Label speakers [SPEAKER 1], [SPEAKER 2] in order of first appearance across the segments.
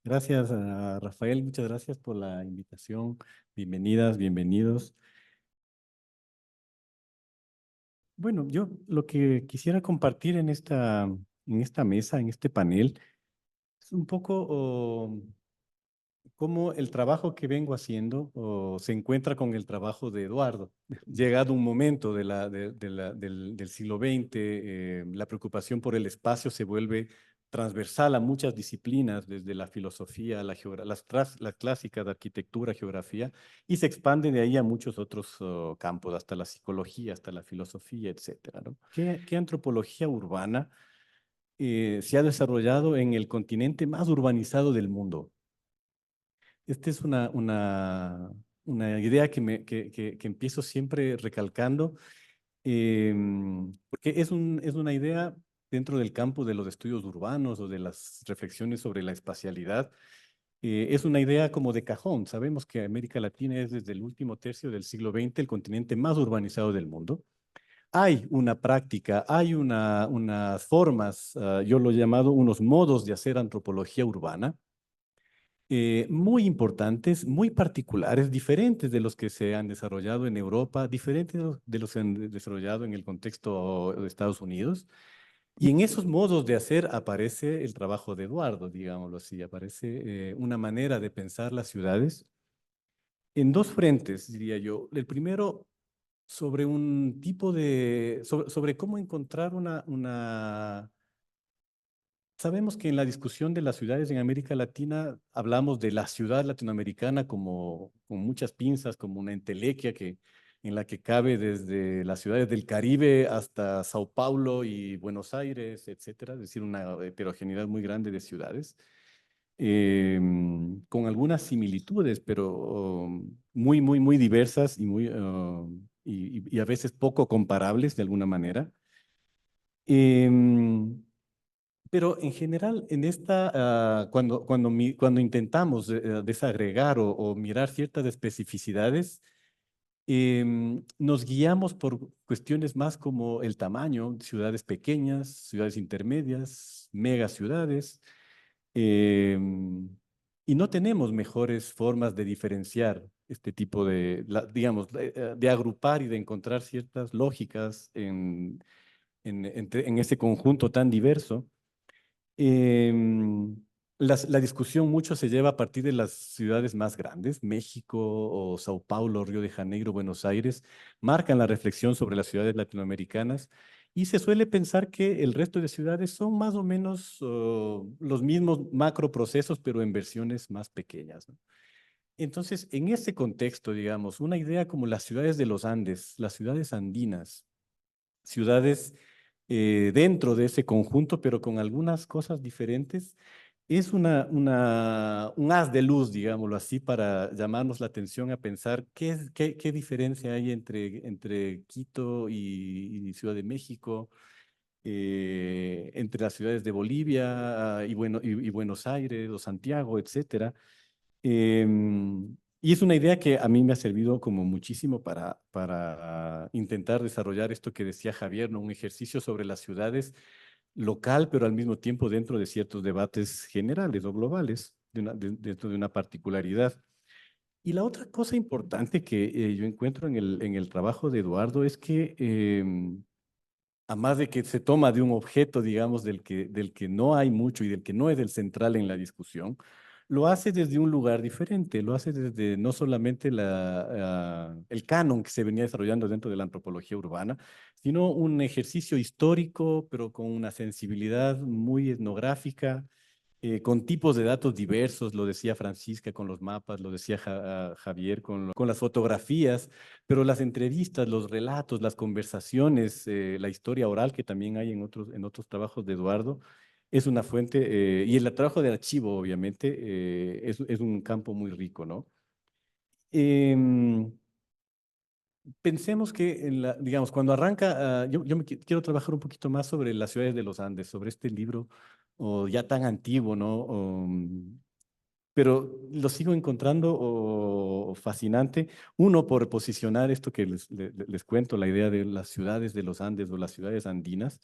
[SPEAKER 1] Gracias a Rafael, muchas gracias por la invitación. Bienvenidas, bienvenidos. Bueno, yo lo que quisiera compartir en esta mesa, en este panel, es un poco cómo el trabajo que vengo haciendo se encuentra con el trabajo de Eduardo. Llegado un momento del siglo XX, la preocupación por el espacio se vuelve transversal a muchas disciplinas, desde la filosofía, las clásicas de arquitectura, geografía, y se expande de ahí a muchos otros campos, hasta la psicología, hasta la filosofía, etcétera, ¿no? ¿Qué antropología urbana se ha desarrollado en el continente más urbanizado del mundo? Esta es una idea que empiezo siempre recalcando, porque es una idea dentro del campo de los estudios urbanos o de las reflexiones sobre la espacialidad. Es una idea como de cajón. Sabemos que América Latina es desde el último tercio del siglo XX el continente más urbanizado del mundo. Hay una práctica, hay unas formas, yo lo he llamado unos modos de hacer antropología urbana muy importantes, muy particulares, diferentes de los que se han desarrollado en Europa, diferentes de los que se han desarrollado en el contexto de Estados Unidos. Y en esos modos de hacer aparece el trabajo de Eduardo, digámoslo así, aparece una manera de pensar las ciudades en dos frentes, diría yo. El primero, sobre un tipo sobre cómo encontrar Sabemos que en la discusión de las ciudades en América Latina hablamos de la ciudad latinoamericana como con muchas pinzas, como una entelequia en la que cabe desde las ciudades del Caribe hasta Sao Paulo y Buenos Aires, etcétera, es decir, una heterogeneidad muy grande de ciudades, con algunas similitudes, pero muy, muy, muy diversas y a veces poco comparables de alguna manera. Em, pero en general, cuando intentamos desagregar o mirar ciertas especificidades, nos guiamos por cuestiones más como el tamaño, ciudades pequeñas, ciudades intermedias, megaciudades, em, y no tenemos mejores formas de diferenciar este tipo digamos, de agrupar y de encontrar ciertas lógicas en ese conjunto tan diverso. Em, la discusión mucho se lleva a partir de las ciudades más grandes, México o Sao Paulo, Río de Janeiro, Buenos Aires, marcan la reflexión sobre las ciudades latinoamericanas y se suele pensar que el resto de ciudades son más o menos los mismos macroprocesos, pero en versiones más pequeñas, ¿no? Entonces, en ese contexto, digamos, una idea como las ciudades de los Andes, las ciudades andinas, ciudades dentro de ese conjunto, pero con algunas cosas diferentes, es un haz de luz, digámoslo así, para llamarnos la atención a pensar qué diferencia hay entre Quito y Ciudad de México, entre las ciudades de Bolivia y Buenos Aires o Santiago, etcétera. Y es una idea que a mí me ha servido como muchísimo para intentar desarrollar esto que decía Javier, ¿no? Un ejercicio sobre las ciudades local, pero al mismo tiempo dentro de ciertos debates generales o globales, dentro de una particularidad. Y la otra cosa importante que yo encuentro en el trabajo de Eduardo es que, a más de que se toma de un objeto, digamos, del que no hay mucho y del que no es el central en la discusión, lo hace desde un lugar diferente, lo hace desde no solamente el canon que se venía desarrollando dentro de la antropología urbana, sino un ejercicio histórico, pero con una sensibilidad muy etnográfica, con tipos de datos diversos, lo decía Francisca con los mapas, lo decía Javier con las fotografías, pero las entrevistas, los relatos, las conversaciones, la historia oral que también hay en otros trabajos de Eduardo, es una fuente, y el trabajo de archivo, obviamente, es un campo muy rico, ¿no? Em, Pensemos que, digamos, cuando arranca, yo quiero trabajar un poquito más sobre las ciudades de los Andes, sobre este libro ya tan antiguo, ¿no? Pero lo sigo encontrando fascinante. Uno, por posicionar esto que les cuento, la idea de las ciudades de los Andes o las ciudades andinas.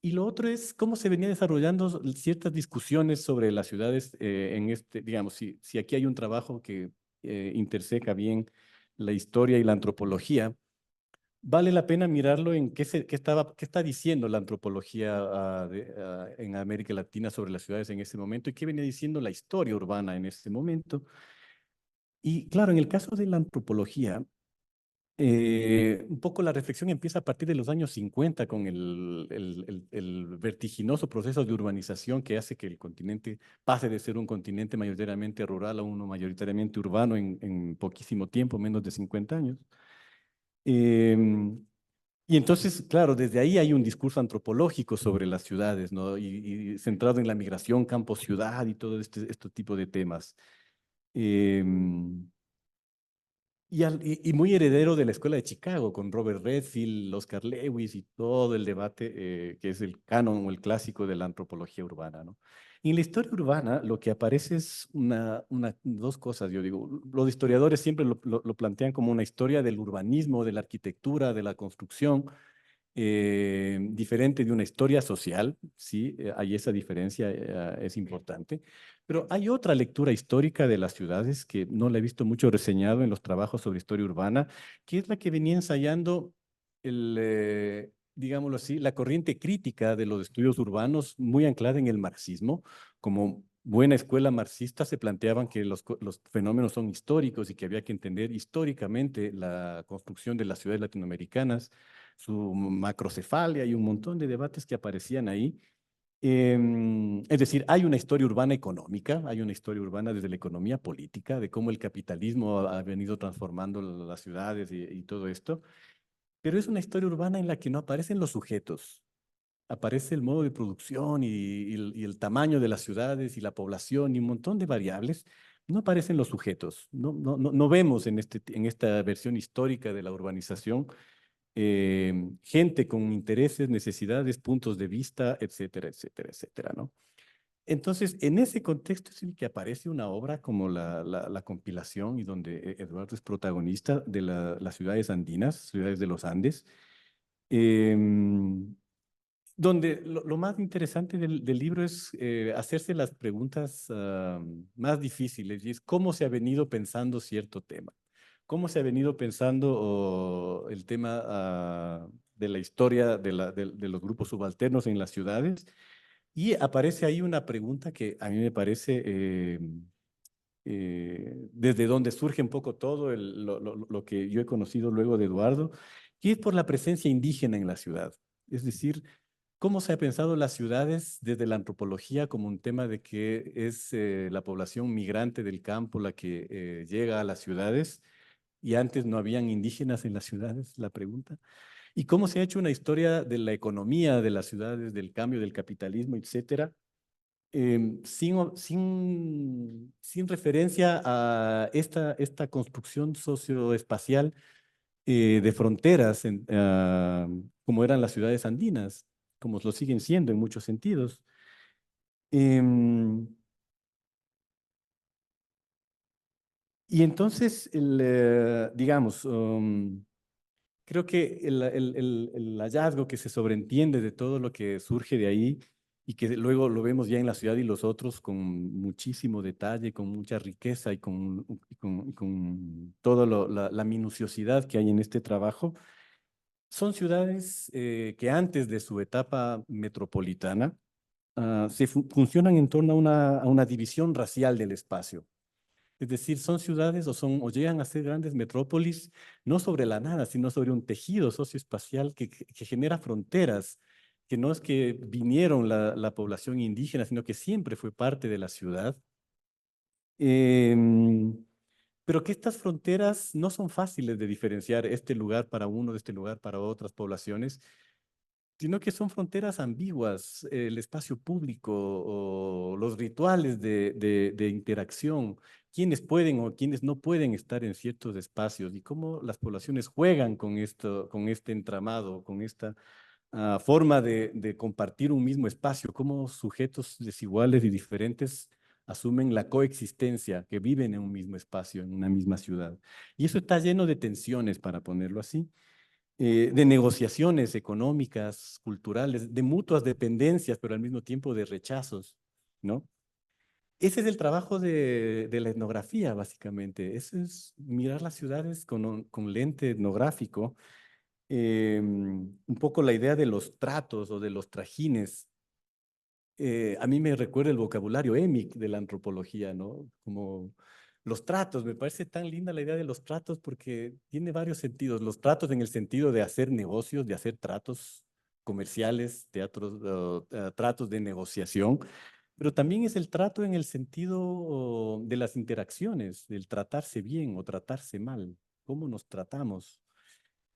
[SPEAKER 1] Y lo otro es cómo se venía desarrollando ciertas discusiones sobre las ciudades en este, digamos, si aquí hay un trabajo que interseca bien la historia y la antropología, vale la pena mirarlo en qué está diciendo la antropología en América Latina sobre las ciudades en ese momento y qué venía diciendo la historia urbana en ese momento. Y claro, en el caso de la antropología, un poco la reflexión empieza a partir de los años 50 con el vertiginoso proceso de urbanización que hace que el continente pase de ser un continente mayoritariamente rural a uno mayoritariamente urbano en poquísimo tiempo, menos de 50 años. Em, y entonces, claro, desde ahí hay un discurso antropológico sobre las ciudades, ¿no? Y centrado en la migración campo-ciudad y todo este tipo de temas. Em, y muy heredero de la Escuela de Chicago, con Robert Redfield, Oscar Lewis y todo el debate que es el canon o el clásico de la antropología urbana, ¿no? Y en la historia urbana lo que aparece es dos cosas, yo digo, los historiadores siempre lo plantean como una historia del urbanismo, de la arquitectura, de la construcción, diferente de una historia social, sí, hay esa diferencia, es importante, pero hay otra lectura histórica de las ciudades que no la he visto mucho reseñado en los trabajos sobre historia urbana, que es la que venía ensayando digámoslo así, la corriente crítica de los estudios urbanos, muy anclada en el marxismo, como buena escuela marxista se planteaban que los fenómenos son históricos y que había que entender históricamente la construcción de las ciudades latinoamericanas, su macrocefalia y un montón de debates que aparecían ahí. Es decir, hay una historia urbana económica, hay una historia urbana desde la economía política, de cómo el capitalismo ha venido transformando las ciudades y todo esto, pero es una historia urbana en la que no aparecen los sujetos, aparece el modo de producción y el tamaño de las ciudades y la población y un montón de variables. No aparecen los sujetos, no vemos en esta versión histórica de la urbanización gente con intereses, necesidades, puntos de vista, etcétera, etcétera, etcétera, ¿no? Entonces, en ese contexto es el que aparece una obra como la compilación y donde Eduardo es protagonista de las ciudades andinas, ciudades de los Andes, em, donde lo más interesante del libro es hacerse las preguntas más difíciles y es cómo se ha venido pensando cierto tema, cómo se ha venido pensando el tema de la historia de los grupos subalternos en las ciudades. Y aparece ahí una pregunta que a mí me parece desde donde surge un poco todo lo que yo he conocido luego de Eduardo, que es por la presencia indígena en la ciudad. Es decir, cómo se ha pensado las ciudades desde la antropología como un tema de que es la población migrante del campo la que llega a las ciudades y antes no habían indígenas en las ciudades, la pregunta. Y cómo se ha hecho una historia de la economía de las ciudades, del cambio del capitalismo, etcétera, sin referencia a esta construcción socioespacial de fronteras, como eran las ciudades andinas, como lo siguen siendo en muchos sentidos. Em, y entonces, digamos, creo que el hallazgo que se sobreentiende de todo lo que surge de ahí y que luego lo vemos ya en la ciudad y los otros con muchísimo detalle, con mucha riqueza y con toda la minuciosidad que hay en este trabajo, son ciudades que antes de su etapa metropolitana funcionan en torno a una división racial del espacio. Es decir, son ciudades o llegan a ser grandes metrópolis, no sobre la nada, sino sobre un tejido socioespacial que genera fronteras, que no es que vinieron la población indígena, sino que siempre fue parte de la ciudad. Em, pero que estas fronteras no son fáciles de diferenciar este lugar para uno, de este lugar para otras poblaciones, sino que son fronteras ambiguas, el espacio público o los rituales de interacción, quiénes pueden o quiénes no pueden estar en ciertos espacios y cómo las poblaciones juegan con esto, con este entramado, con esta forma de compartir un mismo espacio, cómo sujetos desiguales y diferentes asumen la coexistencia, que viven en un mismo espacio, en una misma ciudad. Y eso está lleno de tensiones, para ponerlo así. de negociaciones económicas, culturales, de mutuas dependencias, pero al mismo tiempo de rechazos, ¿no? Ese es el trabajo de la etnografía, básicamente. Eso es mirar las ciudades con lente etnográfico. Un poco la idea de los tratos o de los trajines. A mí me recuerda el vocabulario EMIC de la antropología, ¿no? Como los tratos, me parece tan linda la idea de los tratos porque tiene varios sentidos. Los tratos en el sentido de hacer negocios, de hacer tratos comerciales, tratos de negociación, pero también es el trato en el sentido de las interacciones, del tratarse bien o tratarse mal, cómo nos tratamos.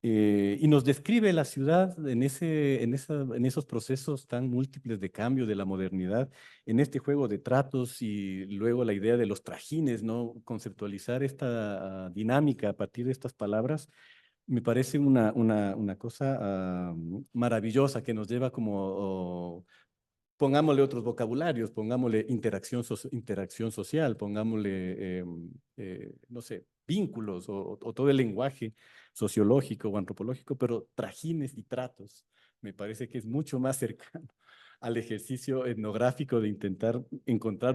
[SPEAKER 1] Y nos describe la ciudad en esos procesos tan múltiples de cambio de la modernidad, en este juego de tratos y luego la idea de los trajines, ¿no? Conceptualizar esta dinámica a partir de estas palabras me parece una cosa maravillosa que nos lleva como pongámosle otros vocabularios, pongámosle interacción social, pongámosle, no sé, vínculos o todo el lenguaje sociológico o antropológico, pero trajines y tratos. Me parece que es mucho más cercano al ejercicio etnográfico de intentar encontrar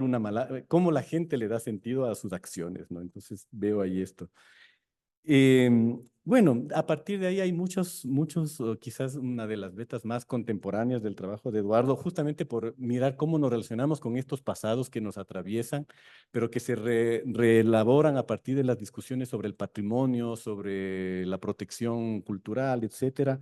[SPEAKER 1] cómo la gente le da sentido a sus acciones, ¿no? Entonces veo ahí esto. Bueno, a partir de ahí hay o quizás una de las vetas más contemporáneas del trabajo de Eduardo, justamente por mirar cómo nos relacionamos con estos pasados que nos atraviesan, pero que se reelaboran a partir de las discusiones sobre el patrimonio, sobre la protección cultural, etcétera,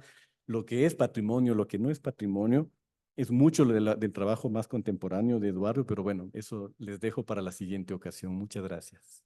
[SPEAKER 1] lo que es patrimonio, lo que no es patrimonio. Es mucho del trabajo más contemporáneo de Eduardo, pero bueno, eso les dejo para la siguiente ocasión. Muchas gracias.